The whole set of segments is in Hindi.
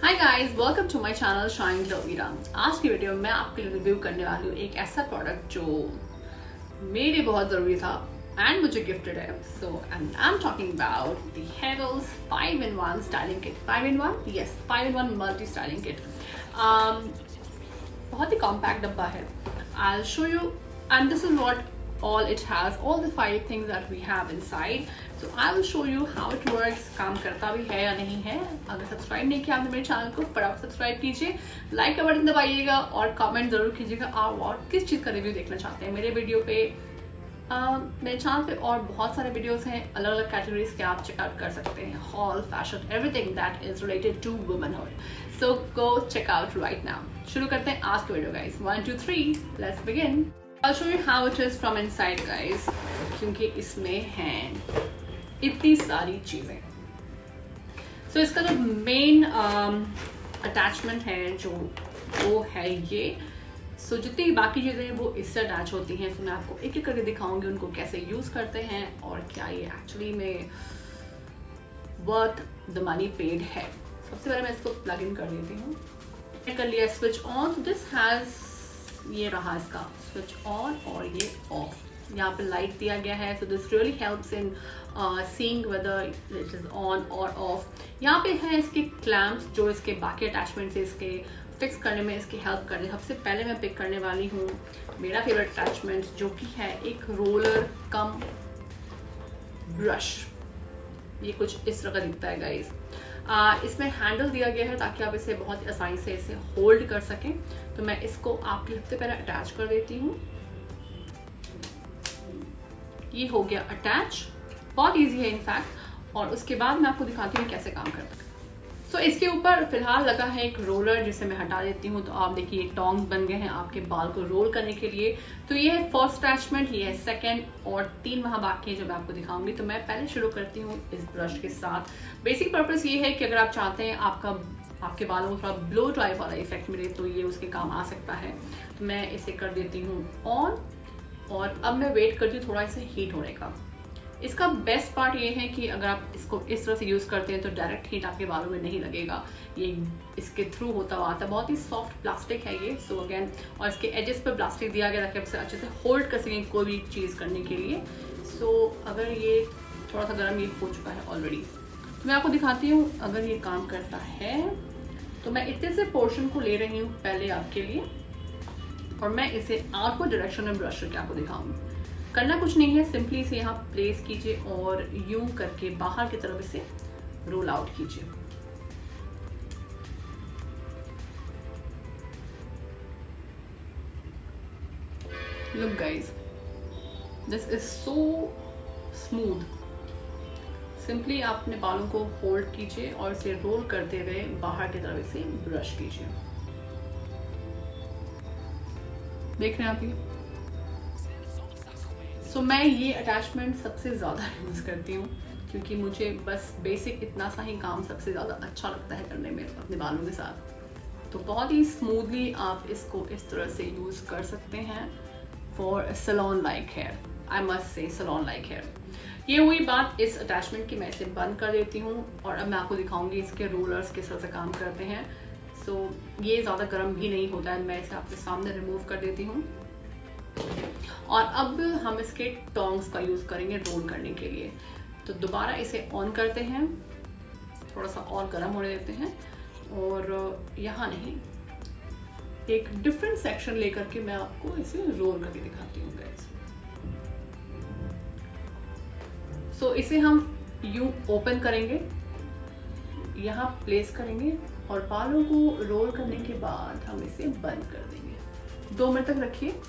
Hi guys, welcome to my channel Shine Glowvira. आज की वीडियो में मैं आपके लिए रिव्यू करने वाली हूँ एक ऐसा प्रोडक्ट जो मेरे बहुत ज़रूरी था एंड मुझे गिफ्टेड है। So and I am talking about the Havells 5-in-1 styling kit. 5-in-1, yes, 5-in-1 multi styling kit. बहुत ही कॉम्पैक्ट डब्बा है। I'll show you, and this is what all it has, all the 5 things that we have inside. So I will show you how it works, काम करता भी है या नहीं है। अगर सब्सक्राइब नहीं किया आपने मेरे चैनल को, फटाफट सब्सक्राइब कीजिए, लाइक का बटन दबाइएगा और कमेंट जरूर कीजिएगा आप और किस चीज़ का रिव्यू देखना चाहते हैं मेरे वीडियो पे। मेरे चैनल पे और बहुत सारे वीडियोस हैं अलग अलग कैटेगरीज के, आप चेकआउट कर सकते हैं। Haul, fashion, everything that is related to womanhood. So go check out right now. शुरू करते हैं आज के video guys. 1 2 3 let's begin. I'll show you how it is from inside guys, क्योंकि इसमें हैं इतनी सारी चीज़ें। So इसका जो मेन अटैचमेंट है जो वो है ये। So जितनी बाकी चीज़ें हैं वो इससे अटैच होती हैं। तो मैं आपको एक एक करके दिखाऊंगी उनको कैसे यूज़ करते हैं और क्या ये एक्चुअली में वर्थ द मनी पेड है। सबसे पहले मैं इसको प्लग इन कर देती हूँ। कर लिया स्विच ऑन। दिस हैज़, ये रहा इसका स्विच ऑन और ये ऑफ। यहाँ पे लाइट दिया गया है। So this really helps in seeing whether it is on और ऑफ। यहाँ पे है इसके क्लैम्प्स जो इसके बाकी अटैचमेंट से इसके फिक्स करने में इसकी हेल्प कर रहे हैं। सबसे पहले मैं पिक करने वाली हूँ मेरा फेवरेट अटैचमेंट जो कि है एक रोलर कम ब्रश। ये कुछ इस तरह का दिखता है गाइज। इसमें हैंडल दिया गया है ताकि आप इसे बहुत आसानी से इसे होल्ड कर सकें। तो मैं इसको आपके सबसे पहले अटैच कर देती हूँ। ये हो गया अटैच, बहुत इजी है इनफैक्ट। और उसके बाद मैं आपको दिखाती हूँ कैसे काम करता है। सो इसके ऊपर फिलहाल लगा है एक रोलर जिसे मैं हटा देती हूँ। तो आप देखिए टोंग्स बन गए हैं आपके बाल को रोल करने के लिए। तो ये है फर्स्ट अटैचमेंट, ये है सेकंड और 3 वहाँ बाकी है जो मैं आपको दिखाऊंगी। तो मैं पहले शुरू करती हूँ इस ब्रश के साथ। बेसिक पर्पस ये है कि अगर आप चाहते हैं आपके बालों को थोड़ा ब्लो ड्राई वाला इफेक्ट मिले तो ये उसके काम आ सकता है। तो मैं इसे कर देती हूँ ऑन और अब मैं वेट करती हूँ थोड़ा इसे हीट होने का। इसका बेस्ट पार्ट ये है कि अगर आप इसको इस तरह से यूज़ करते हैं तो डायरेक्ट हीट आपके बालों में नहीं लगेगा, ये इसके थ्रू होता हुआ आता है। बहुत ही सॉफ्ट प्लास्टिक है ये। सो अगेन, और इसके एजेस पर प्लास्टिक दिया गया ताकि आप इसे अच्छे से होल्ड कर सकें कोई भी चीज़ करने के लिए। सो अगर ये थोड़ा सा गर्म ये हो चुका है ऑलरेडी, तो मैं आपको दिखाती हूँ अगर ये काम करता है। तो मैं इतने से पोर्शन को ले रही हूँ पहले आपके लिए और मैं इसे आउटवर्ड डायरेक्शन में ब्रश करके आपको दिखाऊंगी। करना कुछ नहीं है, सिंपली इसे यहाँ प्लेस कीजिए और यूं करके बाहर की तरफ इसे रोल आउट कीजिए। Look guys, this is so smooth. Simply आप अपने बालों को होल्ड कीजिए और इसे रोल करते हुए बाहर की तरफ इसे ब्रश कीजिए। देख रहे हैं आप ये? सो मैं ये अटैचमेंट सबसे ज़्यादा यूज़ करती हूँ क्योंकि मुझे बस बेसिक इतना सा ही काम सबसे ज़्यादा अच्छा लगता है करने में अपने बालों के साथ। तो बहुत ही स्मूथली आप इसको इस तरह से यूज़ कर सकते हैं for salon like hair. I must say salon like hair. ये हुई बात इस अटैचमेंट की। मैं इसे बंद कर देती हूँ और अब मैं आपको दिखाऊंगी इसके रोलर्स किस तरह से काम करते हैं। सो ये ज़्यादा गर्म भी नहीं होता है। मैं इसे आपके सामने रिमूव कर देती हूँ और अब हम इसके टोंग्स का यूज़ करेंगे रोल करने के लिए। तो दोबारा इसे ऑन करते हैं, थोड़ा सा और गर्म होने देते हैं और यहाँ नहीं, एक डिफरेंट सेक्शन लेकर के मैं आपको इसे रोल करके दिखाती हूँ गाइस। सो इसे हम यूं ओपन करेंगे, यहाँ प्लेस करेंगे और बालों को रोल करने के बाद हम इसे बंद कर देंगे। 2 मिनट तक रखिए।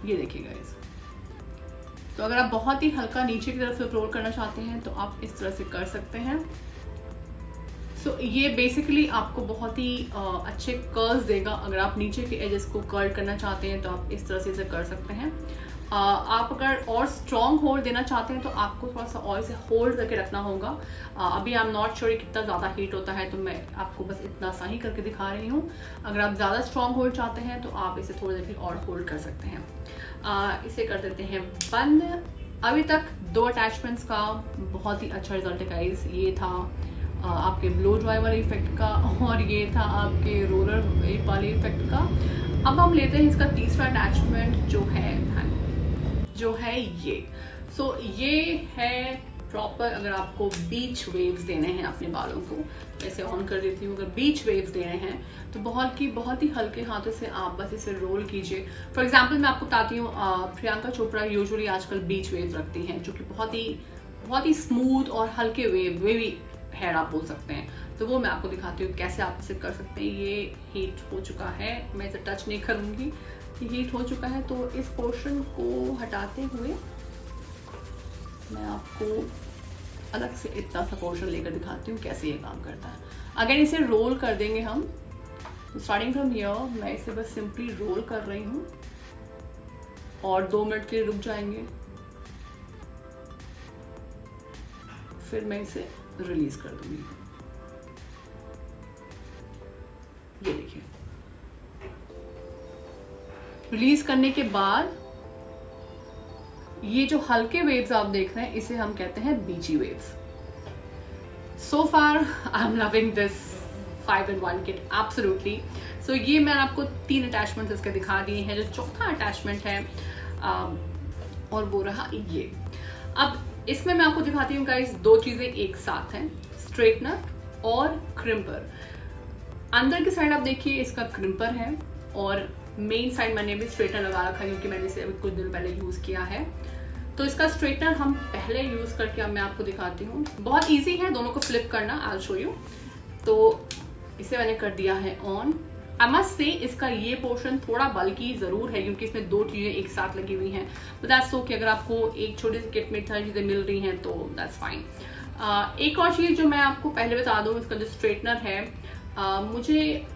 ये देखिए गाइस। तो अगर आप बहुत ही हल्का नीचे की तरफ से रोल करना चाहते हैं तो आप इस तरह से कर सकते हैं। सो ये बेसिकली आपको बहुत ही अच्छे कर्ल्स देगा। अगर आप नीचे के एजेस को कर्ल करना चाहते हैं तो आप इस तरह से इसे कर सकते हैं। आप अगर और स्ट्रॉन्ग होल्ड देना चाहते हैं तो आपको थोड़ा सा और इसे होल्ड करके रखना होगा। अभी आई एम नॉट श्योर कितना ज़्यादा हीट होता है, तो मैं आपको बस इतना सा ही करके दिखा रही हूँ। अगर आप ज़्यादा स्ट्रॉन्ग होल्ड चाहते हैं तो आप इसे थोड़ी देर और होल्ड कर सकते हैं। इसे कर देते हैं बंद। अभी तक 2 अटैचमेंट्स का बहुत ही अच्छा रिजल्ट है गाइस। ये था आपके ब्लो ड्राई वाले इफेक्ट का और ये था आपके रोलर वाले इफेक्ट का। अब हम लेते हैं इसका तीसरा अटैचमेंट जो है ये। ये है प्रॉपर, अगर आपको बीच वेव्स देने हैं अपने बालों को, ऐसे ऑन कर देती हूँ। अगर बीच वेव्स देने हैं तो बहुत ही हल्के हाथों से आप बस इसे रोल कीजिए। फॉर एग्जांपल मैं आपको बताती हूँ, प्रियंका चोपड़ा यूजुअली आजकल बीच वेव्स रखती हैं, जो कि बहुत ही स्मूथ और हल्के वेवी हेयर आप बोल सकते हैं। तो वो मैं आपको दिखाती हूँ कैसे आप इसे कर सकते हैं। ये हीट हो चुका है, मैं इसे टच नहीं करूँगी, ये हीट हो चुका है। तो इस पोर्शन को हटाते हुए मैं आपको अलग से इतना सा पोर्शन लेकर दिखाती हूँ कैसे ये काम करता है। अगर इसे रोल कर देंगे हम, तो स्टार्टिंग फ्रॉम हियर मैं इसे बस सिंपली रोल कर रही हूँ और 2 मिनट के लिए रुक जाएंगे, फिर मैं इसे रिलीज कर दूंगी। ये देखिए, रिलीज करने के बाद ये जो हल्के वेव्स आप देख रहे हैं इसे हम कहते हैं beachy waves. So far I am loving this 5-in-1 kit absolutely. So ये मैंने आपको 3 अटैचमेंट इसके दिखा दिए हैं। जो चौथा अटैचमेंट है और वो रहा ये। अब इसमें मैं आपको दिखाती हूँ गाइस 2 चीजें एक साथ हैं, स्ट्रेटनर और क्रिम्पर। अंदर की साइड आप देखिए इसका क्रिम्पर है और मेन साइड मैंने भी स्ट्रेटनर लगा रखा है क्योंकि मैंने इसे अभी कुछ दिन पहले यूज किया है। तो इसका स्ट्रेटनर हम पहले यूज करके अब मैं आपको दिखाती हूँ। बहुत इजी है दोनों को फ्लिप करना, आई विल शो यू। तो इसे मैंने कर दिया है ऑन। आई मस्ट से इसका ये पोर्शन थोड़ा बल्कि जरूर है क्योंकि इसमें 2 चीजें एक साथ लगी हुई हैं। बट दैट्स ओके, अगर आपको एक छोटी सी किट में 3 चीजें मिल रही हैं तो दैट्स फाइन। एक और चीज जो मैं आपको पहले बता दूं, इसका जो स्ट्रेटनर है मुझे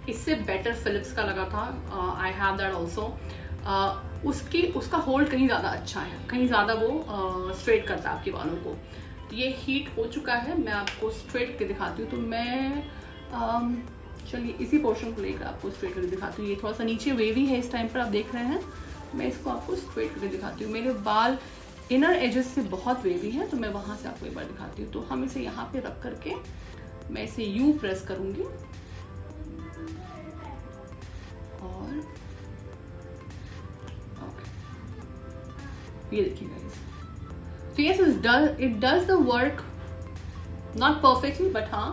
इससे बेटर फिलिप्स का लगा था। I have that also. उसका होल्ड कहीं ज़्यादा अच्छा है, कहीं ज़्यादा वो स्ट्रेट करता है आपके बालों को। तो ये हीट हो चुका है, मैं आपको स्ट्रेट करके दिखाती हूँ। तो मैं चलिए इसी पोर्शन को लेकर आपको स्ट्रेट करके दिखाती हूँ। ये थोड़ा सा नीचे वेवी है इस टाइम पर, आप देख रहे हैं। मैं इसको आपको स्ट्रेट करके दिखाती हूँ। मेरे बाल इनर एजेस से बहुत वेवी हैं, तो मैं वहाँ से आपको एक बार दिखाती हूँ। तो हम इसे यहाँ पे रख करके मैं इसे यूं प्रेस करूंगी और ओके, ये देखिए गाइस। तो yes, it does the work, not perfectly but हाँ,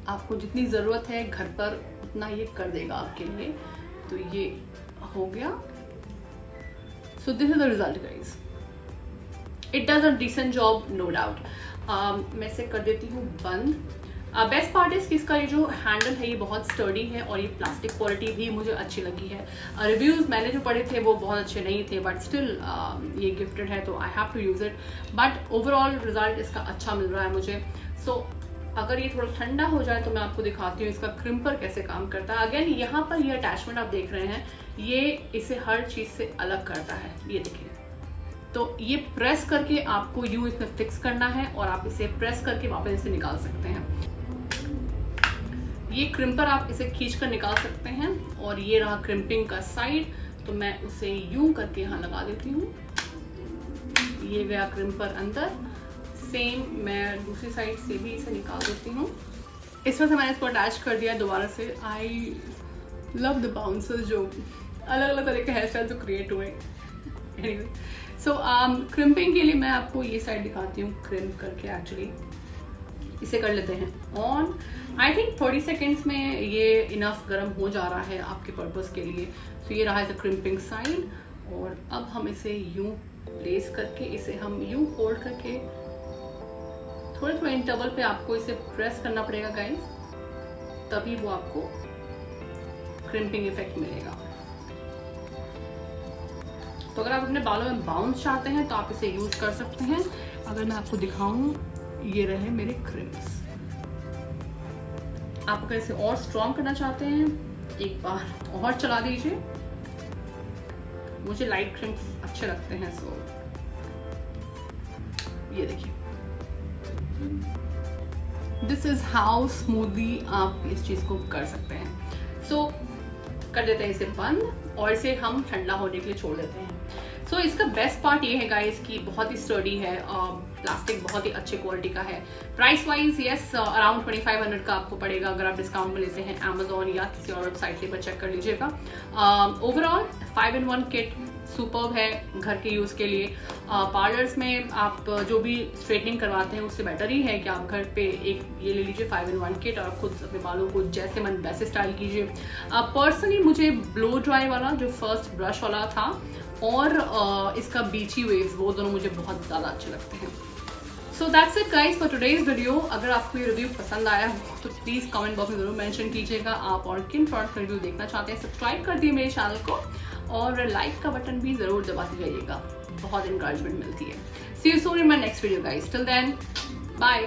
आपको जितनी ज़रूरत है घर पर उतना ये कर देगा आपके लिए। तो ये हो गया। So this is the result guys. It does a decent job, no doubt. मैं इसे कर देती हूँ बंद। बेस्ट पार्ट इज कि इसका ये जो हैंडल है ये बहुत स्टर्डी है और ये प्लास्टिक क्वालिटी भी मुझे अच्छी लगी है। रिव्यूज मैंने जो पढ़े थे वो बहुत अच्छे नहीं थे, बट स्टिल ये गिफ्टेड है तो I have to use it. But overall result इसका अच्छा मिल रहा है मुझे। सो अगर ये थोड़ा ठंडा हो जाए तो मैं आपको दिखाती हूँ इसका क्रिम्पर कैसे काम करता है। अगेन यहाँ पर ये अटैचमेंट आप देख रहे हैं, ये इसे हर चीज से अलग करता है। ये देखिए, तो ये प्रेस करके आपको यूं इसमें फिक्स करना है और आप इसे प्रेस करके वापस इसे निकाल सकते हैं। ये क्रिम्पर आप इसे खींच कर निकाल सकते हैं। और ये रहा क्रिम्पिंग का साइड, तो मैं उसे यूं करके यहाँ लगा देती हूँ। ये गया क्रिम्पर अंदर। सेम मैं दूसरी साइड से भी इसे निकाल देती हूँ। इस तरह से मैंने इसको अटैच कर दिया दोबारा से। आई लव द बाउंसर्स, जो अलग अलग तरह के हेयर स्टाइल जो क्रिएट हुए। एनीवे, सो क्रिम्पिंग के लिए मैं आपको ये साइड दिखाती हूँ क्रिम्प करके। एक्चुअली इसे कर लेते हैं ऑन। आई थिंक 30 सेकेंड्स में ये इनफ गर्म हो जा रहा है आपके पर्पस के लिए। तो ये रहा है द क्रिम्पिंग साइड। और अब हम इसे यूं प्लेस करके, इसे हम यूं होल्ड करके थोड़े थोड़े इंटरवल पे आपको इसे प्रेस करना पड़ेगा गाइस, तभी वो आपको क्रिम्पिंग इफेक्ट मिलेगा। तो अगर आप अपने बालों में बाउंस चाहते हैं तो आप इसे यूज कर सकते हैं। अगर मैं आपको दिखाऊं, ये रहे मेरे क्रिम्स। आप अगर इसे और स्ट्रॉन्ग करना चाहते हैं, एक बार और चला दीजिए मुझे लाइट क्रीम्स अच्छे लगते हैं। सो ये देखिए, दिस इज हाउ स्मूथली आप इस चीज को कर सकते हैं। सो कर देते हैं इसे बंद और इसे हम ठंडा होने के लिए छोड़ देते हैं। सो इसका बेस्ट पार्ट ये है गाइस कि बहुत ही स्टर्डी है, प्लास्टिक बहुत ही अच्छे क्वालिटी का है। प्राइस वाइज यस अराउंड 2500 का आपको पड़ेगा अगर आप डिस्काउंट में लेते हैं अमेजोन या किसी और वेबसाइट से, पर चेक कर लीजिएगा। ओवरऑल 5-in-1 किट सुपर्ब है घर के यूज़ के लिए। पार्लर्स में आप जो भी स्ट्रेटनिंग करवाते हैं उससे बेटर ही है कि आप घर पे एक ये ले लीजिए 5-in-1 किट और आप खुद अपने बालों को जैसे मन वैसे स्टाइल कीजिए। पर्सनली मुझे ब्लो ड्राई वाला जो फर्स्ट ब्रश वाला था और इसका बीची वेव्स, वो दोनों मुझे बहुत ज़्यादा अच्छे लगते हैं। So that's it guys for today's video. अगर आपको ये रिव्यू पसंद आया हो तो प्लीज़ कमेंट बॉक्स में जरूर मेंशन कीजिएगा आप और किन प्रोडक्ट का रिव्यू देखना चाहते हैं। सब्सक्राइब कर दिए मेरे चैनल को और लाइक का बटन भी ज़रूर दबाते जाइएगा, बहुत इंकरेजमेंट मिलती है। See you soon in my next video guys, till then bye.